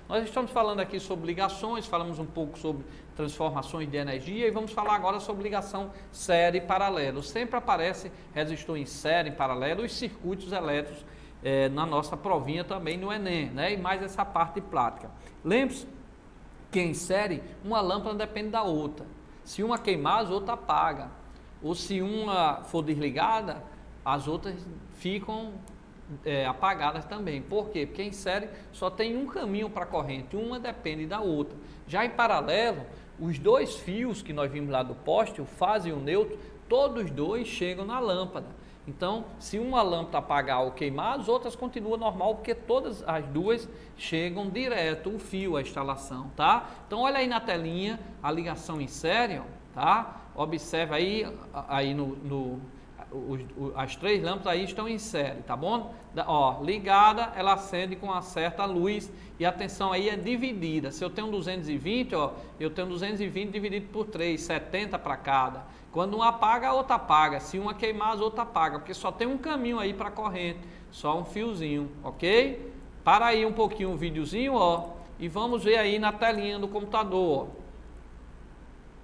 Nós estamos falando aqui sobre ligações, falamos um pouco sobre transformações de energia e vamos falar agora sobre ligação série e paralelo. Sempre aparece resistor em série, em paralelo, os circuitos elétricos na nossa provinha também no Enem, né? E mais essa parte prática. Lembre-se que em série, uma lâmpada depende da outra. Se uma queimar, as outras apagam. Ou se uma for desligada, as outras ficam apagadas também. Por quê? Porque em série só tem um caminho para a corrente, uma depende da outra. Já em paralelo, os dois fios que nós vimos lá do poste, o fase e o neutro, todos dois chegam na lâmpada. Então, se uma lâmpada apagar ou queimar, as outras continuam normal, porque todas as duas chegam direto, o fio, a instalação, tá? Então, olha aí na telinha a ligação em série, tá? Observe aí as três lâmpadas aí estão em série, tá bom? Ó, ligada, ela acende com uma certa luz e a tensão aí é dividida. Se eu tenho 220, ó, eu tenho 220 dividido por 3, 70 para cada. Quando uma apaga, a outra apaga. Se uma queimar, as outras apagam, porque só tem um caminho aí para a corrente, só um fiozinho, ok? Para aí um pouquinho o videozinho, ó, e vamos ver aí na telinha do computador, ó.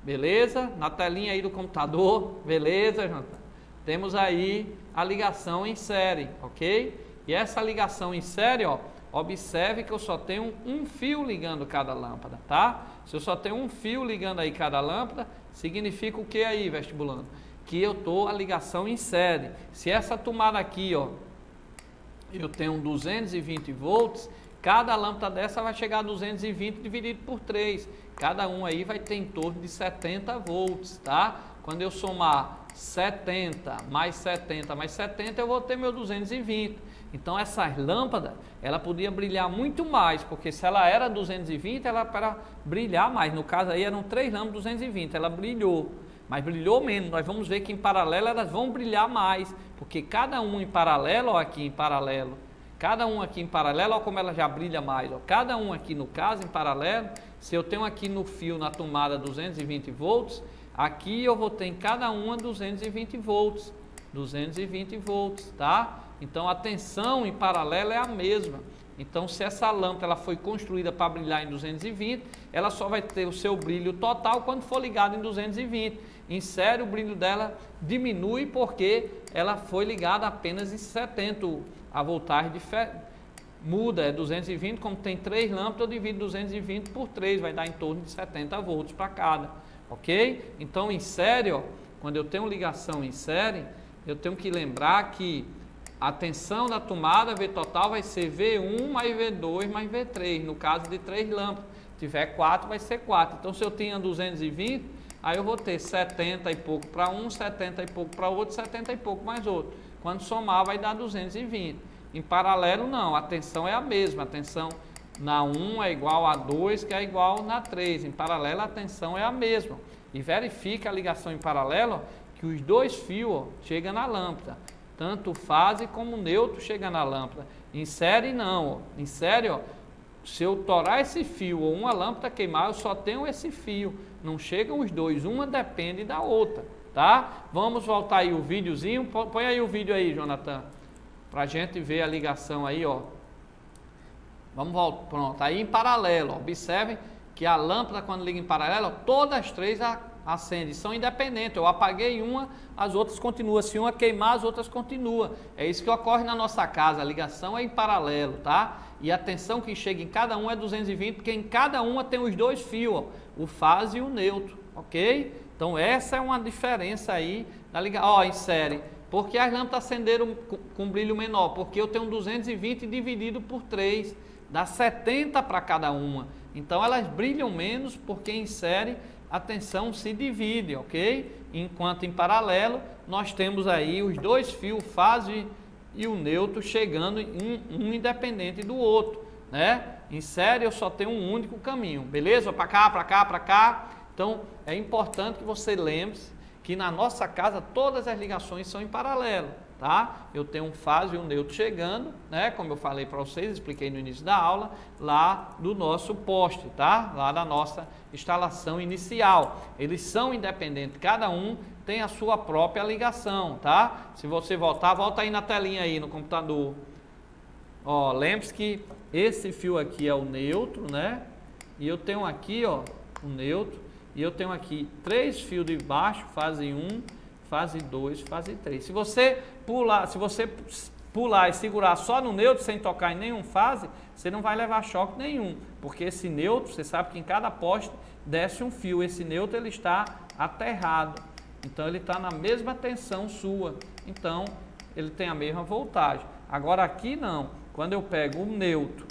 Beleza? Na telinha aí do computador, beleza, Jonathan? Temos aí a ligação em série, ok? E essa ligação em série, ó, observe que eu só tenho um fio ligando cada lâmpada, tá? Se eu só tenho um fio ligando aí cada lâmpada, significa o que aí, vestibulando? Que eu tô a ligação em série. Se essa tomada aqui, ó, eu tenho 220 volts, cada lâmpada dessa vai chegar a 220 dividido por 3. Cada um aí vai ter em torno de 70 volts, tá? Quando eu somar 70 mais 70 mais 70, eu vou ter meu 220. Então, essas lâmpadas, ela podia brilhar muito mais, porque se ela era 220, ela para brilhar mais. No caso aí, eram 3 lâmpadas 220, ela brilhou, mas brilhou menos. Nós vamos ver que em paralelo elas vão brilhar mais, porque cada um em paralelo, ó, aqui em paralelo, cada um aqui em paralelo, ó, como ela já brilha mais, ó, cada um aqui no caso em paralelo, se eu tenho aqui no fio, na tomada 220 volts, aqui eu vou ter em cada uma 220 volts, 220 volts, tá? Então a tensão em paralelo é a mesma. Então se essa lâmpada ela foi construída para brilhar em 220, ela só vai ter o seu brilho total quando for ligada em 220. Em série o brilho dela diminui porque ela foi ligada apenas em 70, a voltagem muda, é 220, como tem 3 lâmpadas, eu divido 220 por 3, vai dar em torno de 70 volts para cada, ok? Então em série, ó, quando eu tenho ligação em série, eu tenho que lembrar que a tensão da tomada V total vai ser V1 mais V2 mais V3, no caso de 3 lâmpadas. Se tiver 4, vai ser 4. Então, se eu tinha 220, aí eu vou ter 70 e pouco para um, 70 e pouco para outro, 70 e pouco mais outro. Quando somar, vai dar 220. Em paralelo, não. A tensão é a mesma. A tensão na 1 é igual a 2, que é igual na 3. Em paralelo, a tensão é a mesma. E verifica a ligação em paralelo, ó, que os dois fios chegam na lâmpada. Tanto o fase como o neutro chega na lâmpada. Em série não, ó. Em série, ó, se eu torar esse fio ou uma lâmpada queimar, eu só tenho esse fio. Não chegam os dois, uma depende da outra, tá? Vamos voltar aí o videozinho. Põe aí o vídeo aí, Jonathan, pra gente ver a ligação aí, ó. Vamos voltar, pronto. Aí em paralelo, ó, observe que a lâmpada quando liga em paralelo, ó, todas as três acende, são independentes. Eu apaguei uma, as outras continuam. Se uma queimar, as outras continuam. É isso que ocorre na nossa casa. A ligação é em paralelo, tá? E a tensão que chega em cada uma é 220, porque em cada uma tem os dois fios, ó, o fase e o neutro, ok? Então essa é uma diferença aí na ligação. Ó, em série. Por que as lâmpadas acenderam com brilho menor? Porque eu tenho 220 dividido por 3, dá 70 para cada uma. Então elas brilham menos porque em série a tensão se divide, ok? Enquanto em paralelo nós temos aí os dois fios, o fase e o neutro, chegando um independente do outro, né? Em série eu só tenho um único caminho, beleza? Para cá, para cá, para cá. Então é importante que você lembre-se que na nossa casa todas as ligações são em paralelo, tá? Eu tenho um fase e um neutro chegando, né? Como eu falei para vocês, expliquei no início da aula, lá do nosso poste, tá? Lá da nossa instalação inicial. Eles são independentes, cada um tem a sua própria ligação, tá? Se você voltar, volta aí na telinha aí no computador. Ó, lembre-se que esse fio aqui é o neutro, né? E eu tenho aqui, ó, o neutro, e eu tenho aqui 3 fios de baixo, fase 1, fase 2, fase 3. Se você pular e segurar só no neutro, sem tocar em nenhum fase, você não vai levar choque nenhum, porque esse neutro, você sabe que em cada poste desce um fio, esse neutro ele está aterrado, então ele está na mesma tensão sua, então ele tem a mesma voltagem. Agora aqui não, quando eu pego o neutro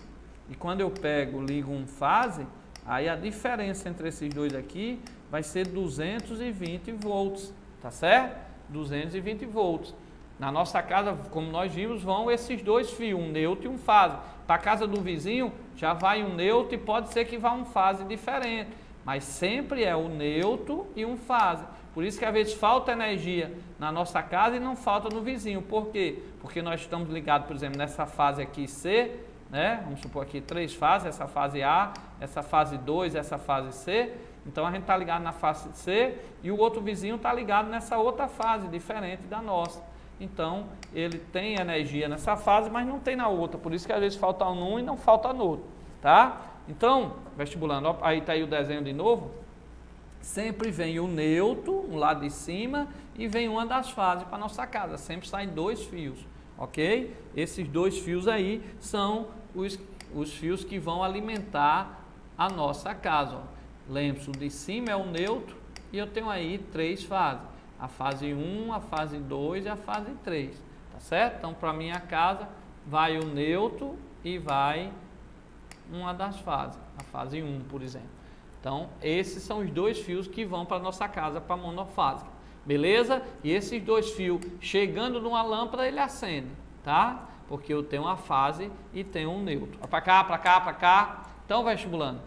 e quando eu ligo um fase, aí a diferença entre esses dois aqui vai ser 220 volts, tá certo? 220 volts. Na nossa casa, como nós vimos, vão esses 2 fios, um neutro e um fase. Para a casa do vizinho, já vai um neutro e pode ser que vá um fase diferente, mas sempre é o neutro e um fase. Por isso que às vezes falta energia na nossa casa e não falta no vizinho. Por quê? Porque nós estamos ligados, por exemplo, nessa fase aqui C, né? Vamos supor aqui 3 fases, essa fase A, essa fase 2, essa fase C. Então a gente está ligado na fase C e o outro vizinho está ligado nessa outra fase, diferente da nossa. Então ele tem energia nessa fase, mas não tem na outra. Por isso que às vezes falta num e não falta no outro, tá? Então, vestibulando, ó, aí está aí o desenho de novo. Sempre vem o neutro, um lado de cima, e vem uma das fases para nossa casa. Sempre saem 2 fios, ok? Esses 2 fios aí são os fios que vão alimentar a nossa casa. Lembre-se, o de cima é o neutro e eu tenho aí 3 fases. A fase 1, a fase 2 e a fase 3, tá certo? Então, para minha casa, vai o neutro e vai uma das fases, a fase 1, por exemplo. Então, esses são os 2 fios que vão para a nossa casa, para a monofásica, beleza? E esses 2 fios, chegando numa lâmpada, ele acende, tá? Porque eu tenho uma fase e tenho um neutro. Para cá, para cá, para cá. Então, vestibulando,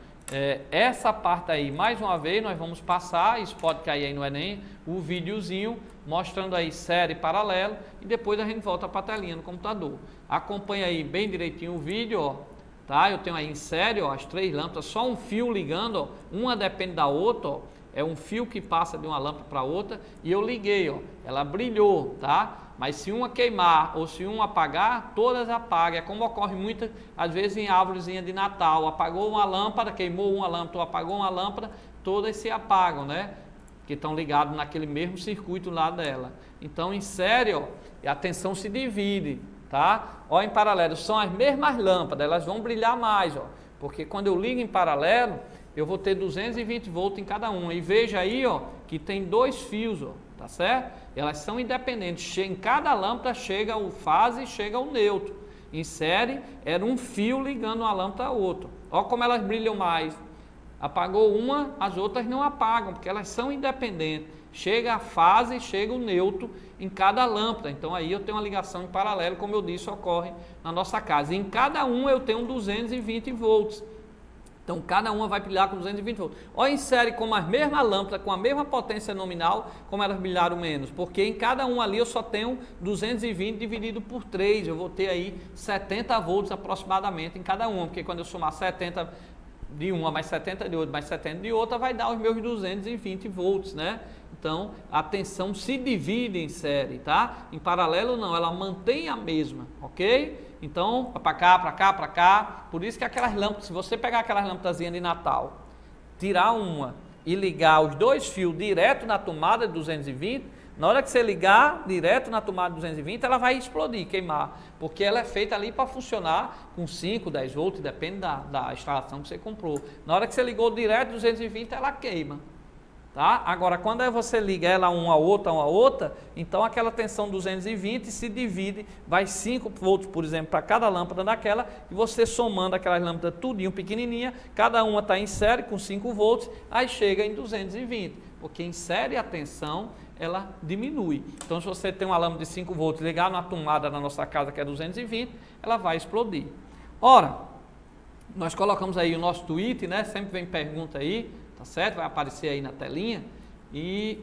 essa parte aí, mais uma vez, nós vamos passar, isso pode cair aí no Enem, o videozinho mostrando aí série paralelo e depois a gente volta para a telinha no computador. Acompanha aí bem direitinho o vídeo, ó. Tá? Eu tenho aí em série, ó, as 3 lâmpadas, só um fio ligando, ó, uma depende da outra, ó, é um fio que passa de uma lâmpada para outra e eu liguei, ó, ela brilhou, tá? Mas se uma queimar ou se uma apagar, todas apagam. É como ocorre muitas, às vezes em árvorezinha de Natal, apagou uma lâmpada, queimou uma lâmpada ou apagou uma lâmpada, todas se apagam, né? Que estão ligados naquele mesmo circuito lá dela. Então em série, ó, a tensão se divide. Tá? Ó, em paralelo, são as mesmas lâmpadas, elas vão brilhar mais, ó, porque quando eu ligo em paralelo, eu vou ter 220 volts em cada uma. E veja aí, ó, que tem 2 fios, ó, tá certo? Elas são independentes, em cada lâmpada chega o fase e chega o neutro. Em série, era um fio ligando uma lâmpada a outra. Ó como elas brilham mais. Apagou uma, as outras não apagam, porque elas são independentes. Chega a fase, chega o neutro em cada lâmpada. Então aí eu tenho uma ligação em paralelo, como eu disse, ocorre na nossa casa. E em cada uma eu tenho 220 volts. Então cada uma vai brilhar com 220 volts. Olha em série como as mesmas lâmpadas, com a mesma potência nominal, como elas brilharam menos. Porque em cada uma ali eu só tenho 220 dividido por 3. Eu vou ter aí 70 volts aproximadamente em cada uma. Porque quando eu somar 70 de uma, mais 70 de outra, mais 70 de outra, vai dar os meus 220 volts, né? Então, a tensão se divide em série, tá? Em paralelo não, ela mantém a mesma, ok? Então, para cá, para cá, para cá. Por isso que aquelas lâmpadas, se você pegar aquelas lâmpadazinhas de Natal, tirar uma e ligar os 2 fios direto na tomada de 220, na hora que você ligar direto na tomada de 220, ela vai explodir, queimar, porque ela é feita ali para funcionar com 5, 10 volts, depende da instalação que você comprou. Na hora que você ligou direto 220, ela queima. Tá? Agora, quando você liga ela uma a outra, então aquela tensão 220 se divide, vai 5 volts, por exemplo, para cada lâmpada daquela, e você somando aquelas lâmpadas tudinho pequenininha, cada uma está em série com 5 volts, aí chega em 220, porque em série a tensão ela diminui. Então, se você tem uma lâmpada de 5 volts ligar na tomada da nossa casa, que é 220, ela vai explodir. Ora, nós colocamos aí o nosso tweet, né? Sempre vem pergunta aí, tá certo? Vai aparecer aí na telinha. E